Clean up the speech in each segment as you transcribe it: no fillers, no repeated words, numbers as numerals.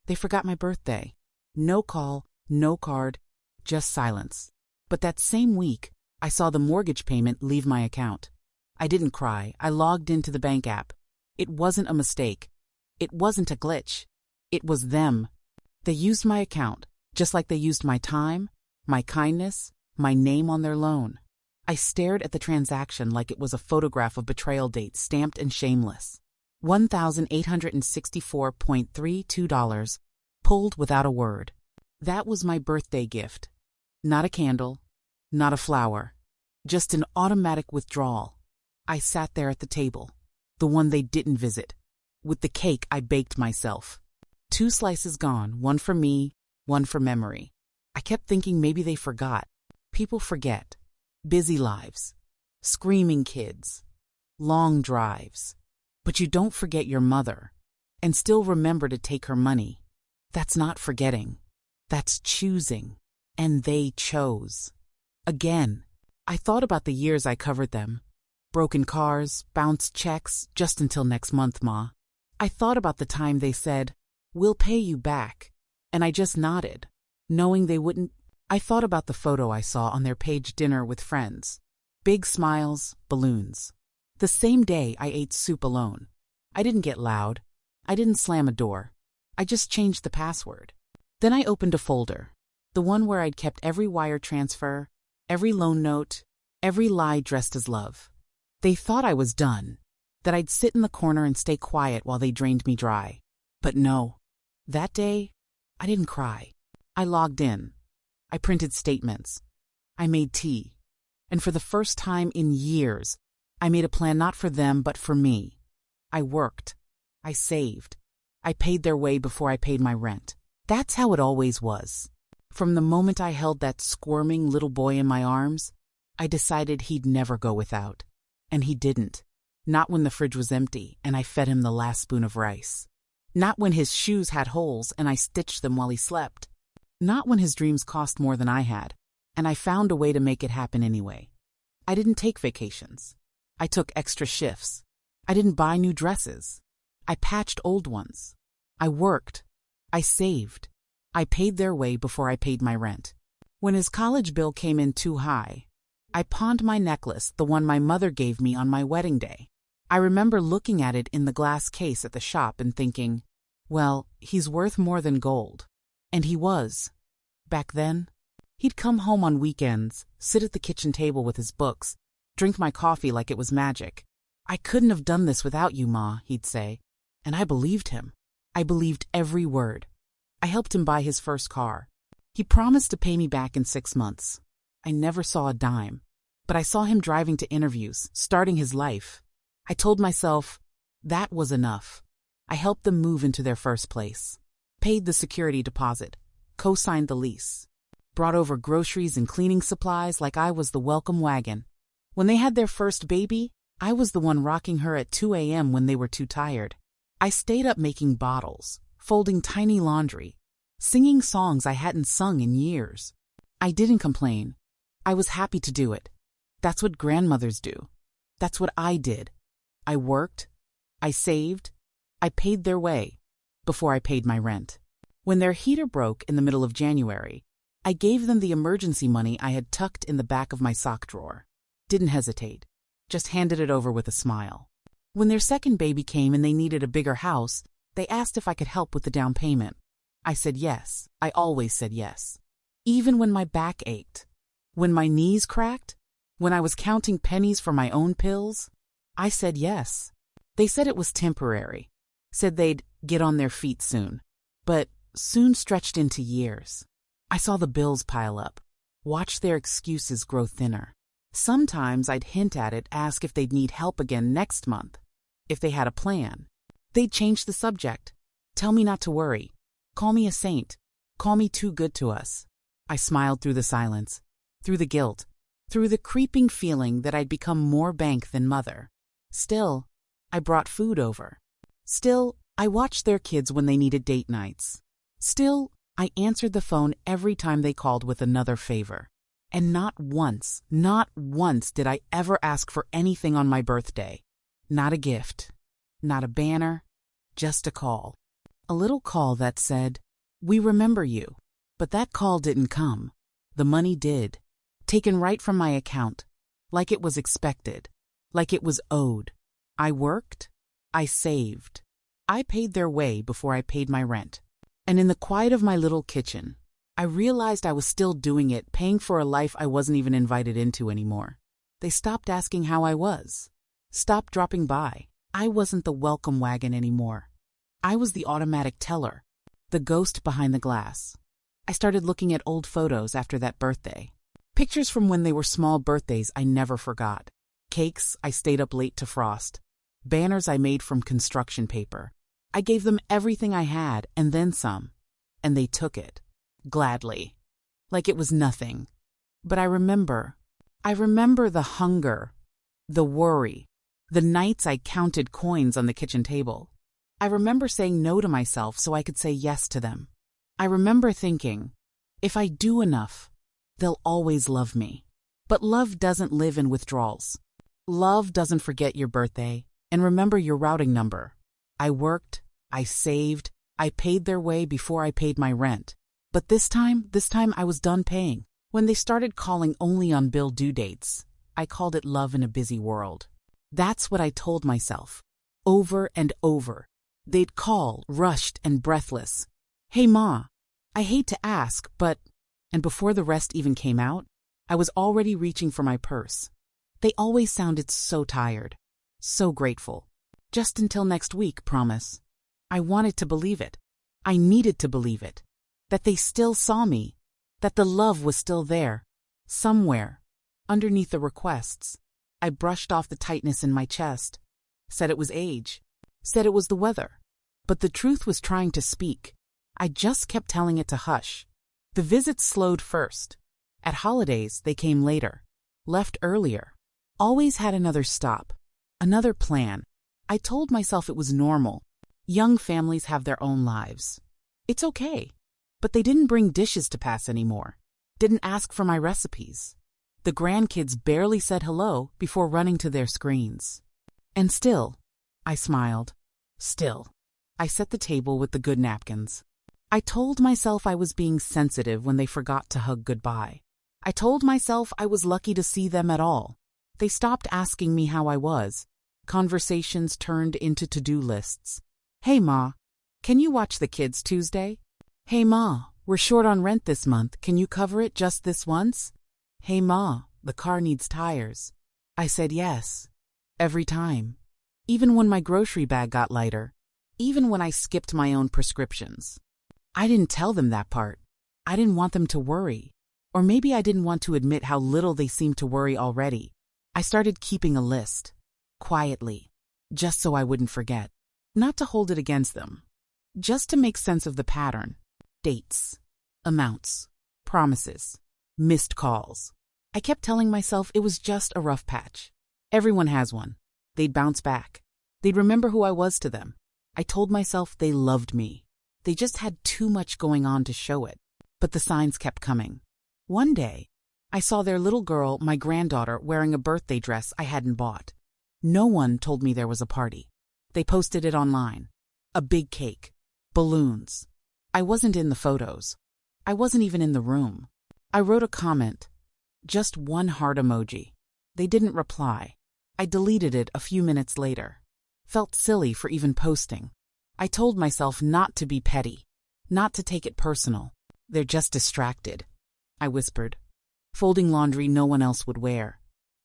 They forgot my birthday. No call, no card, just silence. But that same week, I saw the mortgage payment leave my account. I didn't cry. I logged into the bank app. It wasn't a mistake. It wasn't a glitch. It was them. They used my account, just like they used my time, my kindness, my name on their loan. I stared at the transaction like it was a photograph of betrayal date stamped and shameless. $1,864.32, pulled without a word. That was my birthday gift. Not a candle, not a flower, just an automatic withdrawal. I sat there at the table, the one they didn't visit, with the cake I baked myself. 2 slices gone, one for me, one for memory. I kept thinking maybe they forgot. People forget. Busy lives, screaming kids, long drives. But you don't forget your mother and still remember to take her money. That's not forgetting. That's choosing. And they chose. Again, I thought about the years I covered them. Broken cars, bounced checks, just until next month, Ma. I thought about the time they said, "We'll pay you back." And I just nodded, knowing they wouldn't. I thought about the photo I saw on their page dinner with friends. Big smiles, balloons. The same day I ate soup alone. I didn't get loud. I didn't slam a door. I just changed the password. Then I opened a folder, the one where I'd kept every wire transfer, every loan note, every lie dressed as love. They thought I was done, that I'd sit in the corner and stay quiet while they drained me dry. But no. That day, I didn't cry. I logged in. I printed statements. I made tea. And for the first time in years, I made a plan not for them but for me. I worked. I saved. I paid their way before I paid my rent. That's how it always was. From the moment I held that squirming little boy in my arms, I decided he'd never go without. And he didn't. Not when the fridge was empty and I fed him the last spoon of rice. Not when his shoes had holes and I stitched them while he slept. Not when his dreams cost more than I had, and I found a way to make it happen anyway. I didn't take vacations. I took extra shifts. I didn't buy new dresses. I patched old ones. I worked. I saved. I paid their way before I paid my rent. When his college bill came in too high, I pawned my necklace, the one my mother gave me on my wedding day. I remember looking at it in the glass case at the shop and thinking, well, he's worth more than gold. And he was. Back then, he'd come home on weekends, sit at the kitchen table with his books, drink my coffee like it was magic. "I couldn't have done this without you, Ma," he'd say. And I believed him. I believed every word. I helped him buy his first car. He promised to pay me back in 6 months. I never saw a dime. But I saw him driving to interviews, starting his life. I told myself, that was enough. I helped them move into their first place. Paid the security deposit, co-signed the lease, brought over groceries and cleaning supplies like I was the welcome wagon. When they had their first baby, I was the one rocking her at 2 a.m. when they were too tired. I stayed up making bottles, folding tiny laundry, singing songs I hadn't sung in years. I didn't complain. I was happy to do it. That's what grandmothers do. That's what I did. I worked. I saved. I paid their way before I paid my rent. When their heater broke in the middle of January, I gave them the emergency money I had tucked in the back of my sock drawer. Didn't hesitate. Just handed it over with a smile. When their second baby came and they needed a bigger house, they asked if I could help with the down payment. I said yes. I always said yes. Even when my back ached. When my knees cracked. When I was counting pennies for my own pills. I said yes. They said it was temporary. Said they'd get on their feet soon. But soon stretched into years. I saw the bills pile up. Watched their excuses grow thinner. Sometimes I'd hint at it, ask if they'd need help again next month. If they had a plan. They'd change the subject. Tell me not to worry. Call me a saint. Call me too good to us. I smiled through the silence. Through the guilt. Through the creeping feeling that I'd become more bank than mother. Still, I brought food over. Still, I watched their kids when they needed date nights. Still, I answered the phone every time they called with another favor. And not once did I ever ask for anything on my birthday. Not a gift. Not a banner. Just a call. A little call that said, "We remember you." But that call didn't come. The money did. Taken right from my account. Like it was expected. Like it was owed. I worked. I saved. I paid their way before I paid my rent. And in the quiet of my little kitchen, I realized I was still doing it, paying for a life I wasn't even invited into anymore. They stopped asking how I was. Stopped dropping by. I wasn't the welcome wagon anymore. I was the automatic teller. The ghost behind the glass. I started looking at old photos after that birthday. Pictures from when they were small birthdays I never forgot. Cakes I stayed up late to frost. Banners I made from construction paper. I gave them everything I had and then some. And they took it. Gladly. Like it was nothing. But I remember the hunger, the worry, the nights I counted coins on the kitchen table. I remember saying no to myself so I could say yes to them. I remember thinking, if I do enough, they'll always love me. But love doesn't live in withdrawals. Love doesn't forget your birthday and remember your routing number. I worked, I saved, I paid their way before I paid my rent. But this time I was done paying. When they started calling only on bill due dates, I called it love in a busy world. That's what I told myself. Over and over. They'd call, rushed and breathless. "Hey, Ma, I hate to ask, but..." And before the rest even came out, I was already reaching for my purse. They always sounded so tired, so grateful. "Just until next week, promise." I wanted to believe it. I needed to believe it. That they still saw me. That the love was still there. Somewhere. Underneath the requests. I brushed off the tightness in my chest. Said it was age. Said it was the weather. But the truth was trying to speak. I just kept telling it to hush. The visits slowed first. At holidays, they came later. Left earlier. Always had another stop. Another plan. I told myself it was normal. Young families have their own lives. It's okay. But they didn't bring dishes to pass anymore. Didn't ask for my recipes. The grandkids barely said hello before running to their screens. And still, I smiled. Still, I set the table with the good napkins. I told myself I was being sensitive when they forgot to hug goodbye. I told myself I was lucky to see them at all. They stopped asking me how I was. Conversations turned into to-do lists. "Hey, Ma, can you watch the kids Tuesday?" "Hey, Ma, we're short on rent this month. Can you cover it just this once?" "Hey, Ma, the car needs tires." I said yes. Every time. Even when my grocery bag got lighter. Even when I skipped my own prescriptions. I didn't tell them that part. I didn't want them to worry. Or maybe I didn't want to admit how little they seemed to worry already. I started keeping a list. Quietly. Just so I wouldn't forget. Not to hold it against them. Just to make sense of the pattern. Dates. Amounts. Promises. Missed calls. I kept telling myself it was just a rough patch. Everyone has one. They'd bounce back. They'd remember who I was to them. I told myself they loved me. They just had too much going on to show it. But the signs kept coming. One day, I saw their little girl, my granddaughter, wearing a birthday dress I hadn't bought. No one told me there was a party. They posted it online. A big cake. Balloons. I wasn't in the photos. I wasn't even in the room. I wrote a comment. Just one heart emoji. They didn't reply. I deleted it a few minutes later. Felt silly for even posting. I told myself not to be petty. Not to take it personal. They're just distracted. I whispered. Folding laundry no one else would wear.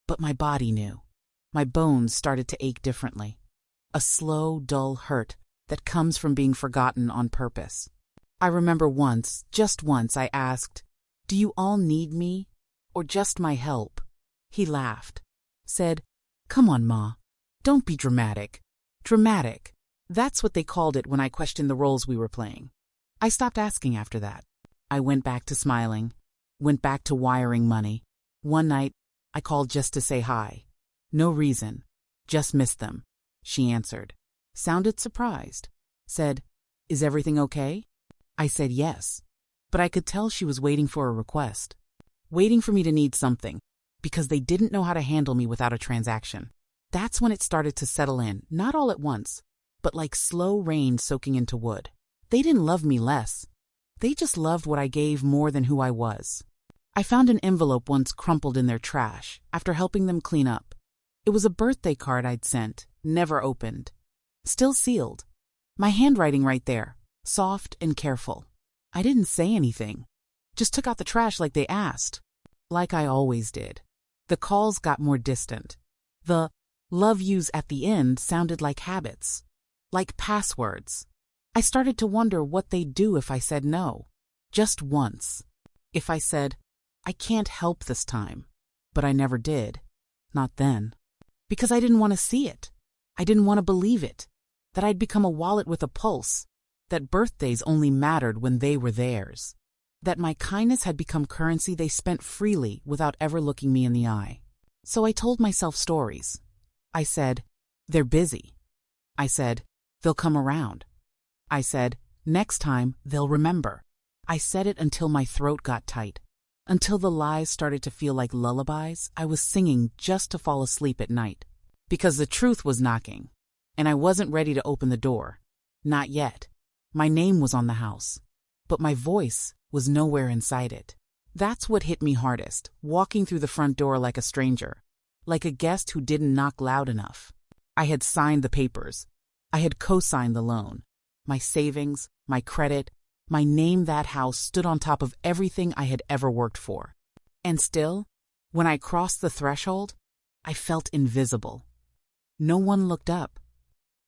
But my body knew. My bones started to ache differently. A slow, dull hurt that comes from being forgotten on purpose. I remember once, just once, I asked, "Do you all need me? Or just my help?" He laughed. Said, "Come on, Ma. Don't be dramatic." Dramatic. That's what they called it when I questioned the roles we were playing. I stopped asking after that. I went back to smiling. Went back to wiring money. One night, I called just to say hi. No reason. Just missed them. She answered. Sounded surprised. Said, "Is everything okay?" I said yes. But I could tell she was waiting for a request. Waiting for me to need something. Because they didn't know how to handle me without a transaction. That's when it started to settle in, not all at once, but like slow rain soaking into wood. They didn't love me less. They just loved what I gave more than who I was. I found an envelope once crumpled in their trash after helping them clean up. It was a birthday card I'd sent, never opened. Still sealed. My handwriting right there, soft and careful. I didn't say anything. Just took out the trash like they asked. Like I always did. The calls got more distant. The love yous at the end sounded like habits. Like passwords. I started to wonder what they'd do if I said no. Just once. If I said, I can't help this time. But I never did. Not then. Because I didn't want to see it. I didn't want to believe it. That I'd become a wallet with a pulse. That birthdays only mattered when they were theirs. That my kindness had become currency they spent freely without ever looking me in the eye. So I told myself stories. I said, they're busy. I said, they'll come around. I said, next time they'll remember. I said it until my throat got tight. Until the lies started to feel like lullabies I was singing just to fall asleep at night. Because the truth was knocking. And I wasn't ready to open the door. Not yet. My name was on the house. But my voice was nowhere inside it. That's what hit me hardest, walking through the front door like a stranger. Like a guest who didn't knock loud enough. I had signed the papers. I had co-signed the loan. My savings, my credit, my name, that house stood on top of everything I had ever worked for. And still, when I crossed the threshold, I felt invisible. No one looked up.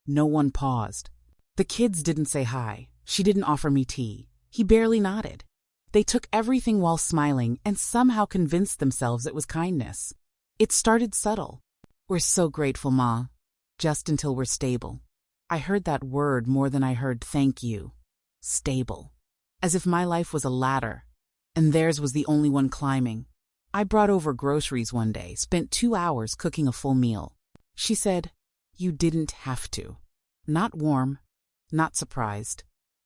No one paused. The kids didn't say hi. She didn't offer me tea. He barely nodded. They took everything while smiling and somehow convinced themselves it was kindness. It started subtle. We're so grateful, Ma. Just until we're stable. I heard that word more than I heard thank you. Stable. As if my life was a ladder, and theirs was the only one climbing. I brought over groceries one day, spent 2 hours cooking a full meal. She said, you didn't have to. Not warm, not surprised.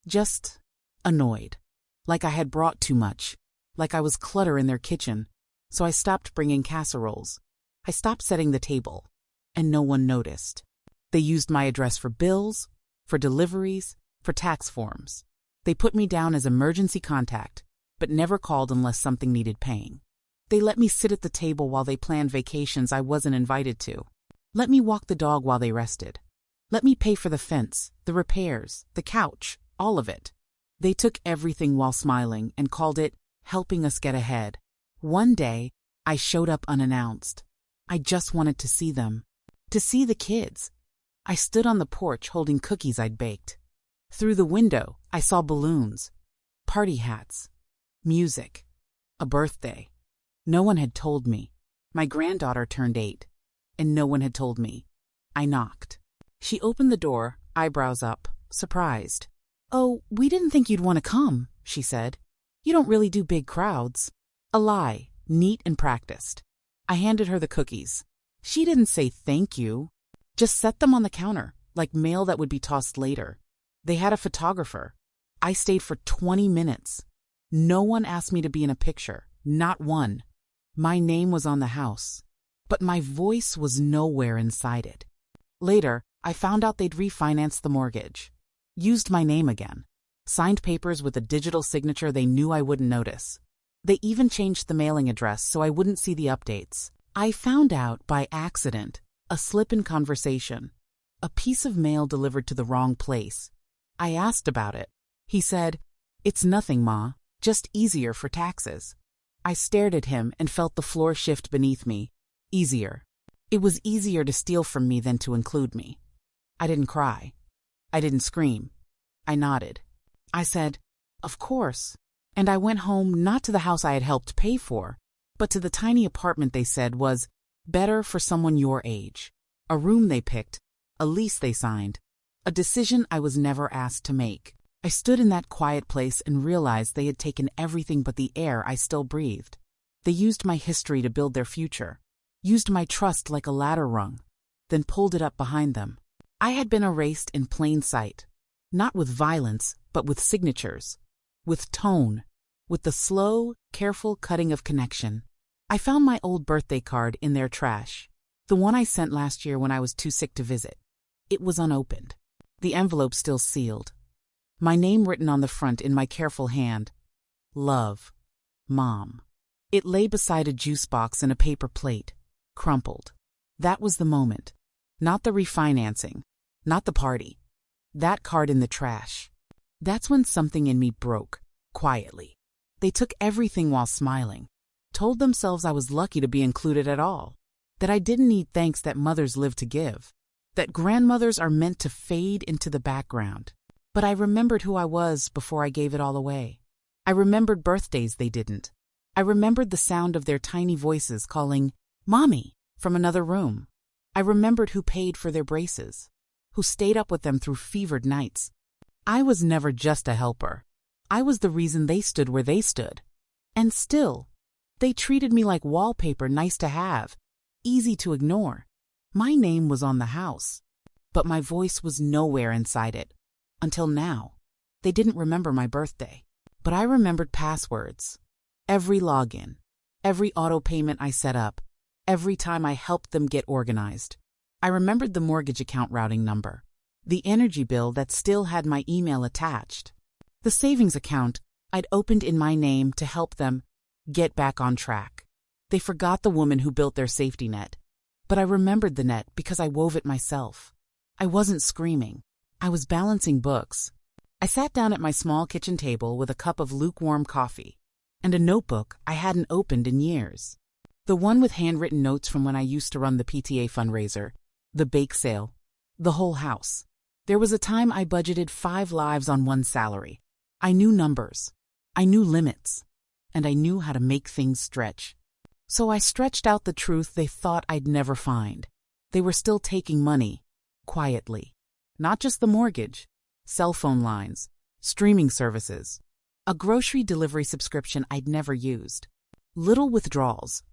Just annoyed. Like I had brought too much. Like I was clutter in their kitchen. So I stopped bringing casseroles. I stopped setting the table. And no one noticed. They used my address for bills, for deliveries, for tax forms. They put me down as emergency contact, but never called unless something needed paying. They let me sit at the table while they planned vacations I wasn't invited to. Let me walk the dog while they rested. Let me pay for the fence, the repairs, the couch, all of it. They took everything while smiling and called it helping us get ahead. One day, I showed up unannounced. I just wanted to see them. To see the kids. I stood on the porch holding cookies I'd baked. Through the window, I saw balloons, party hats, music, a birthday. No one had told me. My granddaughter turned 8, and no one had told me. I knocked. She opened the door, eyebrows up, surprised. Oh, we didn't think you'd want to come, she said. You don't really do big crowds. A lie, neat and practiced. I handed her the cookies. She didn't say thank you. Just set them on the counter, like mail that would be tossed later. They had a photographer. I stayed for 20 minutes. No one asked me to be in a picture, not one. My name was on the house, but my voice was nowhere inside it. Later, I found out they'd refinanced the mortgage. Used my name again. Signed papers with a digital signature they knew I wouldn't notice. They even changed the mailing address so I wouldn't see the updates. I found out by accident. A slip in conversation. A piece of mail delivered to the wrong place. I asked about it. He said, it's nothing, Ma, just easier for taxes. I stared at him and felt the floor shift beneath me. Easier. It was easier to steal from me than to include me. I didn't cry. I didn't scream. I nodded. I said, of course. And I went home not to the house I had helped pay for, but to the tiny apartment they said was better for someone your age. A room they picked, a lease they signed, a decision I was never asked to make. I stood in that quiet place and realized they had taken everything but the air I still breathed. They used my history to build their future, used my trust like a ladder rung, then pulled it up behind them. I had been erased in plain sight, not with violence, but with signatures, with tone, with the slow, careful cutting of connection. I found my old birthday card in their trash, the one I sent last year when I was too sick to visit. It was unopened, the envelope still sealed. My name written on the front in my careful hand. Love. Mom. It lay beside a juice box and a paper plate, crumpled. That was the moment. Not the refinancing. Not the party. That card in the trash. That's when something in me broke, quietly. They took everything while smiling. Told themselves I was lucky to be included at all. That I didn't need thanks that mothers live to give. That grandmothers are meant to fade into the background. But I remembered who I was before I gave it all away. I remembered birthdays they didn't. I remembered the sound of their tiny voices calling, "Mommy," from another room. I remembered who paid for their braces, who stayed up with them through fevered nights. I was never just a helper. I was the reason they stood where they stood. And still, they treated me like wallpaper, nice to have, easy to ignore. My name was on the house, but my voice was nowhere inside it. Until now. They didn't remember my birthday, but I remembered passwords. Every login, every auto payment I set up, every time I helped them get organized. I remembered the mortgage account routing number, the energy bill that still had my email attached, the savings account I'd opened in my name to help them get back on track. They forgot the woman who built their safety net, but I remembered the net because I wove it myself. I wasn't screaming. I was balancing books. I sat down at my small kitchen table with a cup of lukewarm coffee and a notebook I hadn't opened in years. The one with handwritten notes from when I used to run the PTA fundraiser, the bake sale, the whole house. There was a time I budgeted 5 lives on one salary. I knew numbers. I knew limits. And I knew how to make things stretch. So I stretched out the truth they thought I'd never find. They were still taking money, quietly. Not just the mortgage, cell phone lines, streaming services, a grocery delivery subscription I'd never used. Little withdrawals,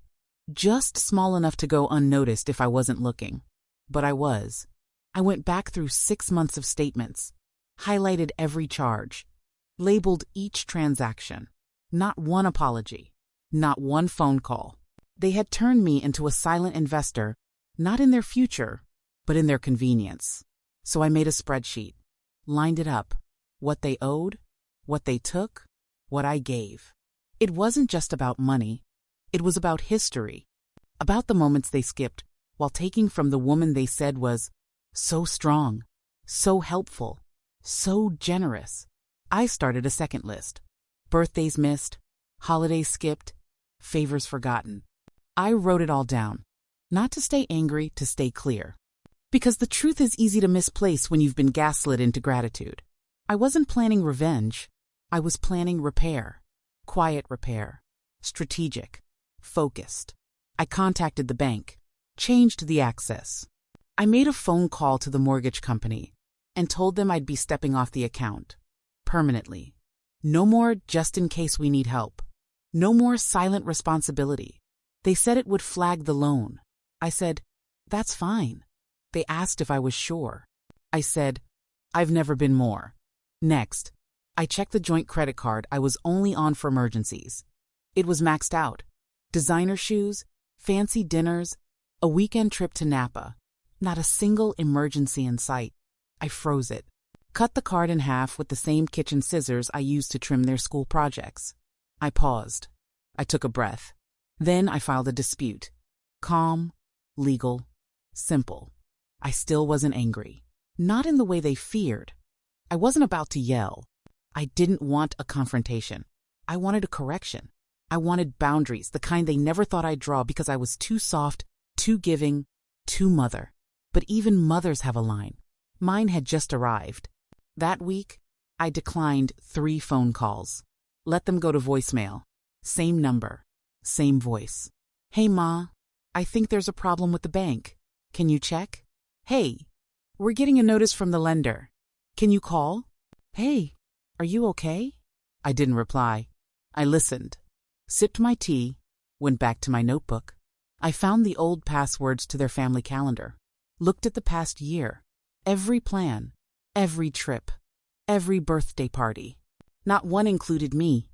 just small enough to go unnoticed if I wasn't looking. But I was. I went back through 6 months of statements, highlighted every charge, labeled each transaction. Not one apology, not one phone call. They had turned me into a silent investor, not in their future, but in their convenience. So I made a spreadsheet, lined it up, what they owed, what they took, what I gave. It wasn't just about money. It was about history, about the moments they skipped while taking from the woman they said was so strong, so helpful, so generous. I started a second list. Birthdays missed, holidays skipped, favors forgotten. I wrote it all down, not to stay angry, to stay clear. Because the truth is easy to misplace when you've been gaslit into gratitude. I wasn't planning revenge. I was planning repair. Quiet repair. Strategic. Focused. I contacted the bank. Changed the access. I made a phone call to the mortgage company and told them I'd be stepping off the account. Permanently. No more just in case we need help. No more silent responsibility. They said it would flag the loan. I said, that's fine. They asked if I was sure. I said, I've never been more. Next, I checked the joint credit card I was only on for emergencies. It was maxed out. Designer shoes, fancy dinners, a weekend trip to Napa. Not a single emergency in sight. I froze it. Cut the card in half with the same kitchen scissors I used to trim their school projects. I paused. I took a breath. Then I filed a dispute. Calm, legal, simple. I still wasn't angry. Not in the way they feared. I wasn't about to yell. I didn't want a confrontation. I wanted a correction. I wanted boundaries, the kind they never thought I'd draw because I was too soft, too giving, too mother. But even mothers have a line. Mine had just arrived. That week, I declined 3 phone calls. Let them go to voicemail. Same number. Same voice. Hey, Ma, I think there's a problem with the bank. Can you check? Hey, we're getting a notice from the lender. Can you call? Hey, are you okay? I didn't reply. I listened, sipped my tea, went back to my notebook. I found the old passwords to their family calendar, looked at the past year, every plan, every trip, every birthday party. Not one included me,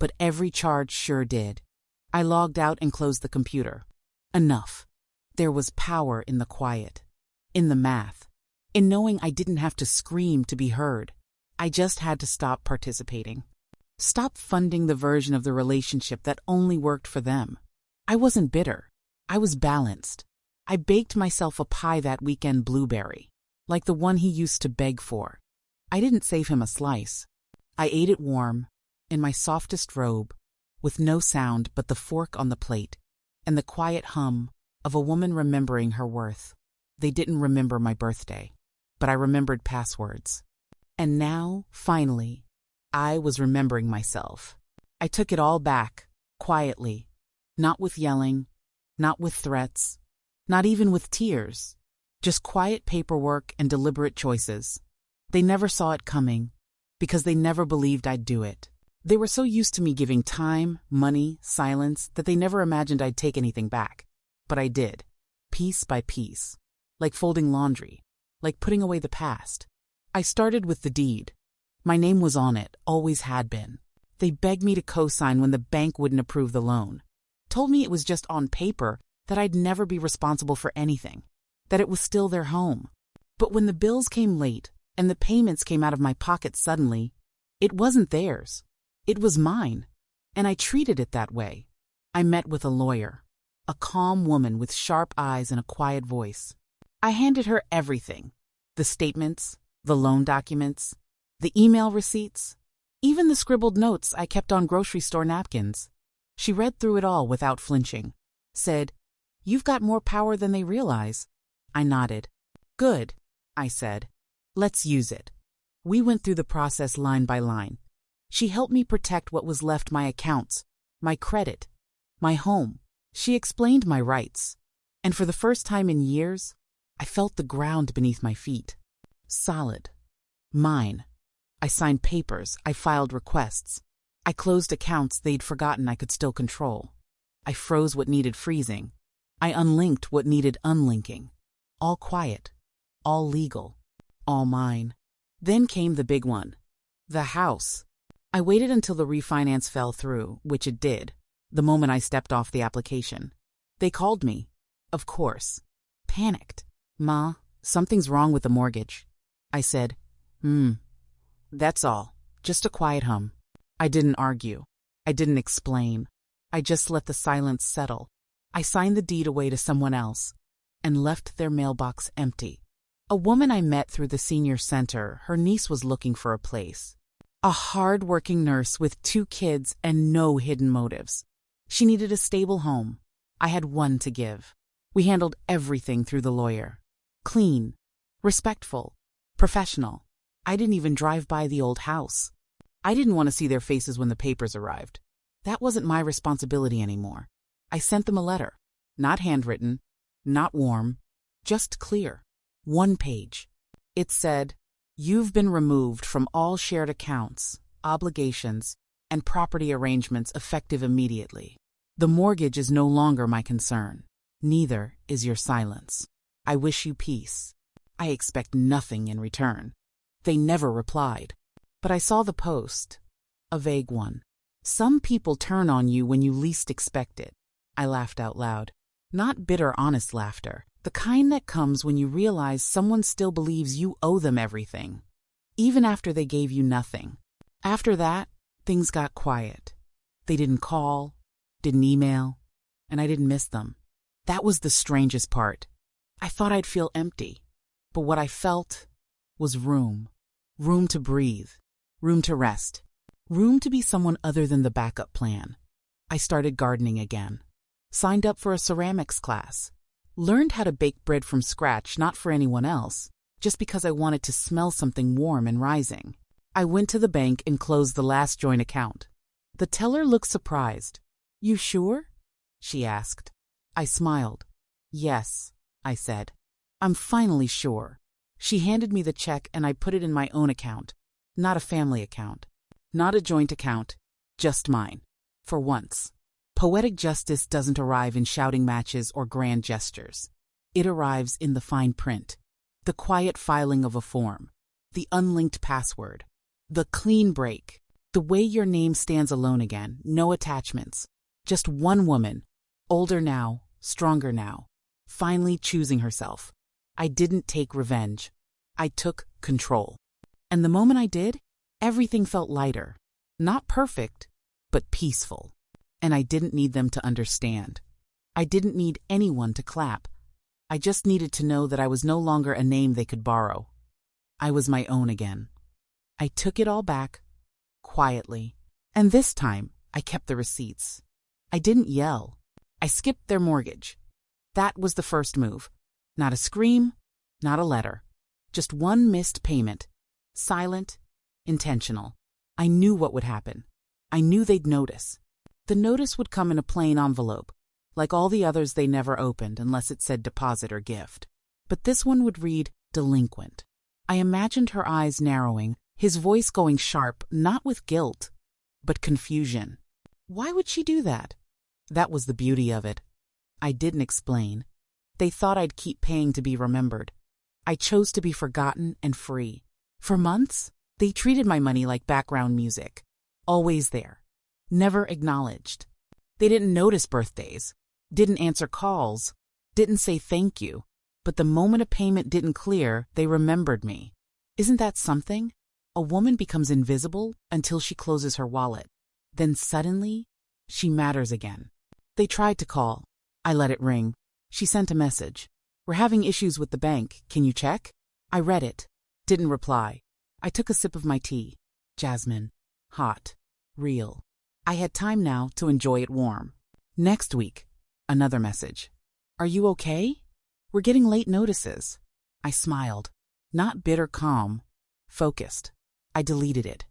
but every charge sure did. I logged out and closed the computer. Enough. There was power in the quiet. In the math, in knowing I didn't have to scream to be heard. I just had to stop participating. Stop funding the version of the relationship that only worked for them. I wasn't bitter. I was balanced. I baked myself a pie that weekend, blueberry, like the one he used to beg for. I didn't save him a slice. I ate it warm, in my softest robe, with no sound but the fork on the plate and the quiet hum of a woman remembering her worth. They didn't remember my birthday, but I remembered passwords. And now, finally, I was remembering myself. I took it all back, quietly, not with yelling, not with threats, not even with tears, just quiet paperwork and deliberate choices. They never saw it coming, because they never believed I'd do it. They were so used to me giving time, money, silence, that they never imagined I'd take anything back. But I did, piece by piece, like folding laundry, like putting away the past. I started with the deed. My name was on it, always had been. They begged me to co-sign when the bank wouldn't approve the loan. Told me it was just on paper, that I'd never be responsible for anything, that it was still their home. But when the bills came late and the payments came out of my pocket suddenly, it wasn't theirs. It was mine, and I treated it that way. I met with a lawyer, a calm woman with sharp eyes and a quiet voice. I handed her everything, the statements, the loan documents, the email receipts, even the scribbled notes I kept on grocery store napkins. She read through it all without flinching, said, "You've got more power than they realize." I nodded. "Good," I said. "Let's use it." We went through the process line by line. She helped me protect what was left: my accounts, my credit, my home. She explained my rights. And for the first time in years, I felt the ground beneath my feet. Solid. Mine. I signed papers. I filed requests. I closed accounts they'd forgotten I could still control. I froze what needed freezing. I unlinked what needed unlinking. All quiet. All legal. All mine. Then came the big one. The house. I waited until the refinance fell through, which it did, the moment I stepped off the application. They called me. Of course. Panicked. "Ma, something's wrong with the mortgage." I said, That's all. Just a quiet hum." I didn't argue. I didn't explain. I just let the silence settle. I signed the deed away to someone else and left their mailbox empty. A woman I met through the senior center, her niece was looking for a place. A hard-working nurse with 2 kids and no hidden motives. She needed a stable home. I had one to give. We handled everything through the lawyer. Clean, respectful, professional. I didn't even drive by the old house. I didn't want to see their faces when the papers arrived. That wasn't my responsibility anymore. I sent them a letter. Not handwritten, not warm, just clear. 1 page. It said, "You've been removed from all shared accounts, obligations, and property arrangements effective immediately. The mortgage is no longer my concern. Neither is your silence. I wish you peace. I expect nothing in return." They never replied. But I saw the post. A vague one. "Some people turn on you when you least expect it." I laughed out loud. Not bitter, honest laughter. The kind that comes when you realize someone still believes you owe them everything, even after they gave you nothing. After that, things got quiet. They didn't call, didn't email, and I didn't miss them. That was the strangest part. I thought I'd feel empty, but what I felt was room. Room to breathe, room to rest, room to be someone other than the backup plan. I started gardening again, signed up for a ceramics class, learned how to bake bread from scratch, not for anyone else, just because I wanted to smell something warm and rising. I went to the bank and closed the last joint account. The teller looked surprised. "You sure?" she asked. I smiled. "Yes," I said. "I'm finally sure." She handed me the check and I put it in my own account, not a family account, not a joint account, just mine. For once. Poetic justice doesn't arrive in shouting matches or grand gestures. It arrives in the fine print, the quiet filing of a form, the unlinked password, the clean break, the way your name stands alone again, no attachments. Just one woman, older now, stronger now, finally choosing herself. I didn't take revenge. I took control. And the moment I did, Everything felt lighter. Not perfect, but peaceful. And I didn't need them to understand. I didn't need anyone to clap. I just needed to know that I was no longer a name they could borrow. I was my own again. I took it all back, quietly. And this time, I kept the receipts. I didn't yell. I skipped their mortgage. That was the first move. Not a scream, not a letter. Just one missed payment. Silent, intentional. I knew what would happen. I knew they'd notice. The notice would come in a plain envelope. Like all the others, they never opened unless it said deposit or gift. But this one would read delinquent. I imagined her eyes narrowing, his voice going sharp, not with guilt, but confusion. Why would she do that? That was the beauty of it. I didn't explain. They thought I'd keep paying to be remembered. I chose to be forgotten and free. For months, they treated my money like background music. Always there. Never acknowledged. They didn't notice birthdays. Didn't answer calls. Didn't say thank you. But the moment a payment didn't clear, they remembered me. Isn't that something? A woman becomes invisible until she closes her wallet. Then suddenly, she matters again. They tried to call. I let it ring. She sent a message. We're having issues with the bank. Can you check? I read it. Didn't reply. I took a sip of my tea. Jasmine. Hot. Real. I had time now to enjoy it warm. Next week, another message. Are you okay? We're getting late notices. I smiled. Not bitter calm. Focused. I deleted it.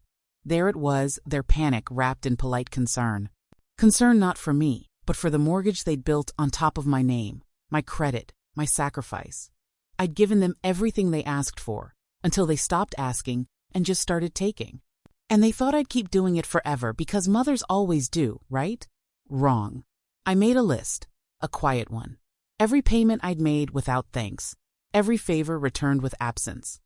There it was, their panic wrapped in polite concern. Concern not for me, but for the mortgage they'd built on top of my name, my credit, my sacrifice. I'd given them everything they asked for, until they stopped asking and just started taking. And they thought I'd keep doing it forever because mothers always do, right? Wrong. I made a list, a quiet one. Every payment I'd made without thanks. Every favor returned with absence.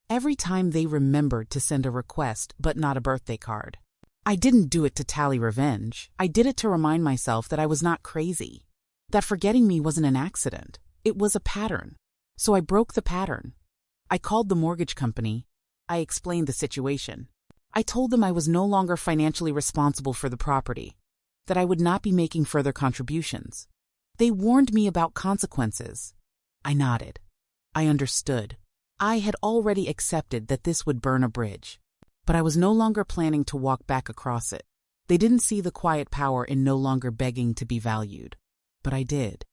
Every time they remembered to send a request but not a birthday card. I didn't do it to tally revenge. I did it to remind myself that I was not crazy. That forgetting me wasn't an accident. It was a pattern. So I broke the pattern. I called the mortgage company. I explained the situation. I told them I was no longer financially responsible for the property, that I would not be making further contributions. They warned me about consequences. I nodded. I understood. I had already accepted that this would burn a bridge, but I was no longer planning to walk back across it. They didn't see the quiet power in no longer begging to be valued. But I did.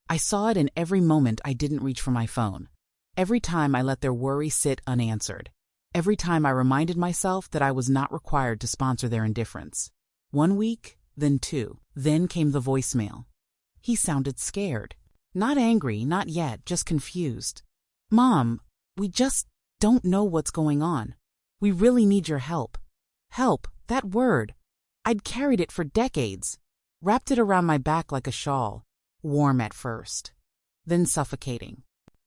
I saw it in every moment I didn't reach for my phone. Every time I let their worry sit unanswered. Every time I reminded myself that I was not required to sponsor their indifference. 1 week, then 2. Then came the voicemail. He sounded scared. Not angry, not yet, just confused. Mom, we just don't know what's going on. We really need your help. Help, that word. I'd carried it for decades. Wrapped it around my back like a shawl. Warm at first. Then suffocating.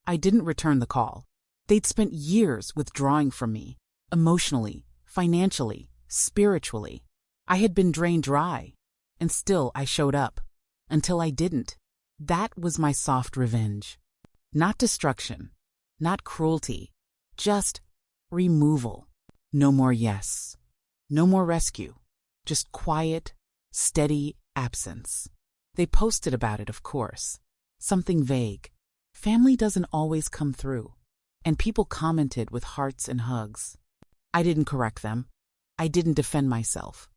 I didn't return the call. They'd spent years withdrawing from me. Emotionally, financially, spiritually. I had been drained dry. And still I showed up. Until I didn't. That was my soft revenge. Not destruction. Not cruelty. Just removal. No more yes. No more rescue. Just quiet, steady absence. They posted about it, of course. Something vague. Family doesn't always come through. And people commented with hearts and hugs. I didn't correct them. I didn't defend myself.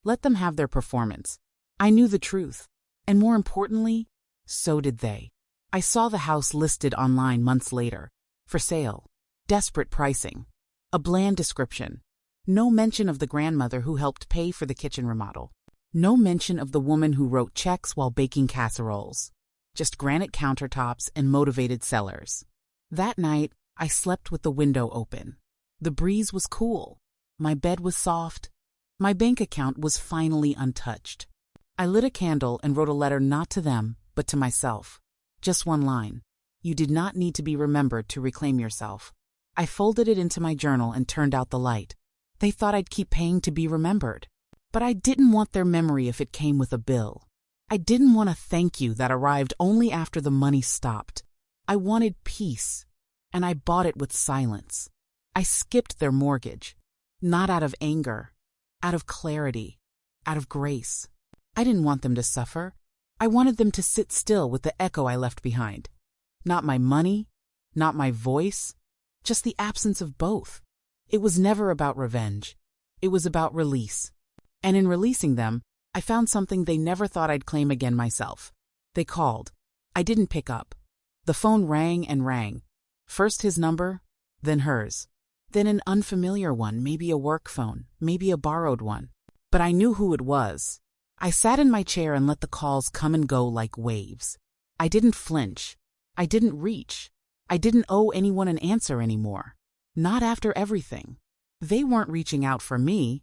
Let them have their performance. I knew the truth. And more importantly, so did they. I saw the house listed online months later. For sale. Desperate pricing. A bland description. No mention of the grandmother who helped pay for the kitchen remodel. No mention of the woman who wrote checks while baking casseroles. Just granite countertops and motivated sellers. That night, I slept with the window open. The breeze was cool. My bed was soft. My bank account was finally untouched. I lit a candle and wrote a letter not to them, but to myself. Just one line. You did not need to be remembered to reclaim yourself. I folded it into my journal and turned out the light. They thought I'd keep paying to be remembered. But I didn't want their memory if it came with a bill. I didn't want a thank you that arrived only after the money stopped. I wanted peace, and I bought it with silence. I skipped their mortgage. Not out of anger, out of clarity, out of grace. I didn't want them to suffer. I wanted them to sit still with the echo I left behind. Not my money, not my voice, just the absence of both. It was never about revenge. It was about release. And in releasing them, I found something they never thought I'd claim again myself. They called. I didn't pick up. The phone rang and rang. First his number, then hers. Then an unfamiliar one, maybe a work phone, maybe a borrowed one. But I knew who it was. I sat in my chair and let the calls come and go like waves. I didn't flinch. I didn't reach. I didn't owe anyone an answer anymore. Not after everything. They weren't reaching out for me.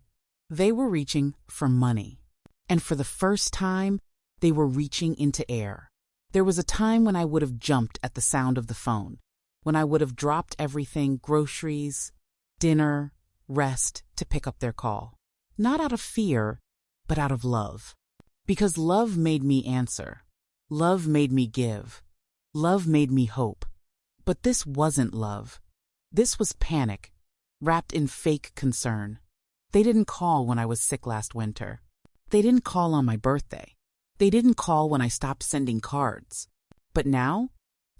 They were reaching for money. And for the first time, they were reaching into air. There was a time when I would have jumped at the sound of the phone, when I would have dropped everything, groceries, dinner, rest, to pick up their call. Not out of fear, but out of love. Because love made me answer. Love made me give. Love made me hope. But this wasn't love. This was panic, wrapped in fake concern. They didn't call when I was sick last winter. They didn't call on my birthday. They didn't call when I stopped sending cards. But now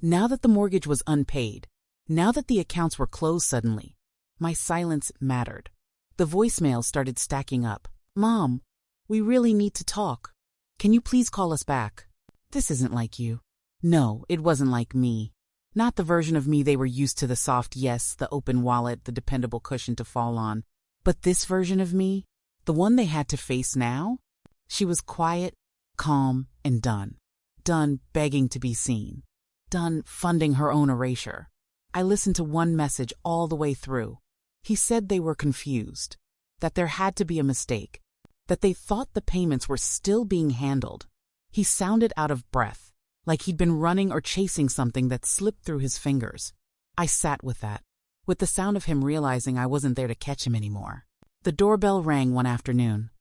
that the mortgage was unpaid, now that the accounts were closed suddenly, my silence mattered. The voicemail started stacking up. Mom, we really need to talk. Can you please call us back? This isn't like you. No, it wasn't like me. Not the version of me they were used to, the soft yes, the open wallet, the dependable cushion to fall on. But this version of me, the one they had to face now, she was quiet, calm, and done. Done begging to be seen. Done funding her own erasure. I listened to one message all the way through. He said they were confused, that there had to be a mistake, that they thought the payments were still being handled. He sounded out of breath, like he'd been running or chasing something that slipped through his fingers. I sat with that, with the sound of him realizing I wasn't there to catch him anymore. The doorbell rang one afternoon.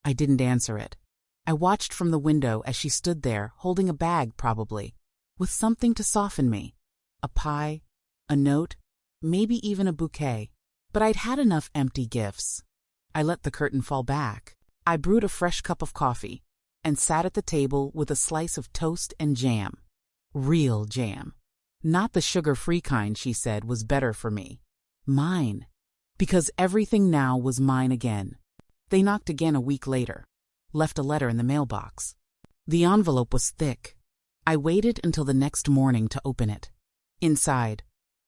I didn't answer it. I watched from the window as she stood there, holding a bag probably, with something to soften me. A pie, a note, maybe even a bouquet. But I'd had enough empty gifts. I let the curtain fall back. I brewed a fresh cup of coffee and sat at the table with a slice of toast and jam. Real jam. Not the sugar-free kind she said was better for me. Mine. Because everything now was mine again. They knocked again a week later. Left a letter in the mailbox. The envelope was thick. I waited until the next morning to open it. Inside,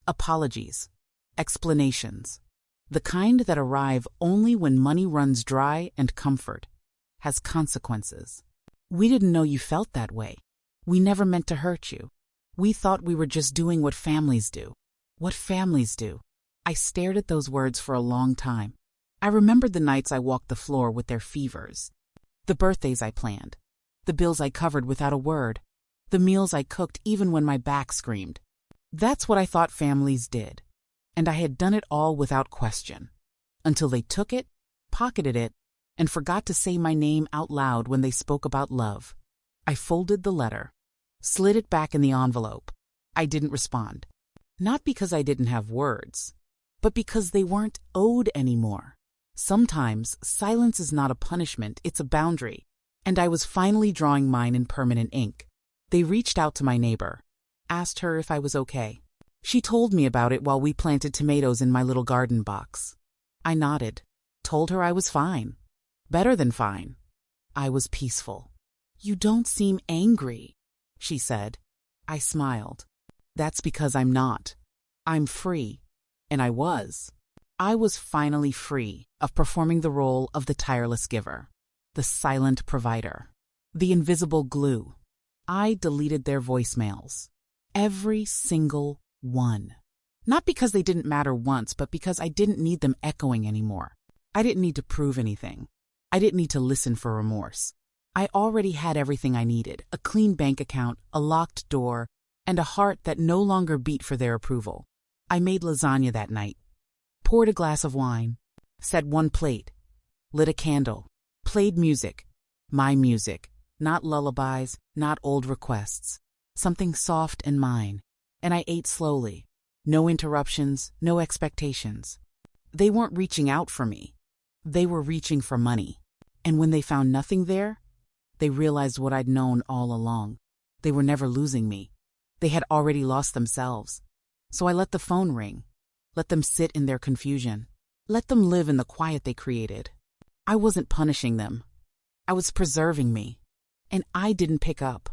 apologies, explanations. The kind that arrive only when money runs dry and comfort has consequences. We didn't know you felt that way. We never meant to hurt you. We thought we were just doing what families do. What families do. I stared at those words for a long time. I remembered the nights I walked the floor with their fevers. The birthdays I planned. The bills I covered without a word. The meals I cooked even when my back screamed. That's what I thought families did. And I had done it all without question. Until they took it, pocketed it, and forgot to say my name out loud when they spoke about love. I folded the letter, slid it back in the envelope. I didn't respond. Not because I didn't have words, but because they weren't owed anymore. Sometimes silence is not a punishment, it's a boundary. And I was finally drawing mine in permanent ink. They reached out to my neighbor, asked her if I was okay. She told me about it while we planted tomatoes in my little garden box. I nodded, told her I was fine. Better than fine. I was peaceful. You don't seem angry, she said. I smiled. That's because I'm not. I'm free. And I was. I was finally free of performing the role of the tireless giver, the silent provider, the invisible glue. I deleted their voicemails. Every single one. Not because they didn't matter once, but because I didn't need them echoing anymore. I didn't need to prove anything. I didn't need to listen for remorse. I already had everything I needed, a clean bank account, a locked door, and a heart that no longer beat for their approval. I made lasagna that night, poured a glass of wine, set one plate, lit a candle, played music, my music, not lullabies, not old requests, something soft and mine. And I ate slowly. No interruptions, no expectations. They weren't reaching out for me. They were reaching for money. And when they found nothing there, they realized what I'd known all along. They were never losing me. They had already lost themselves. So I let the phone ring. Let them sit in their confusion. Let them live in the quiet they created. I wasn't punishing them. I was preserving me. And I didn't pick up.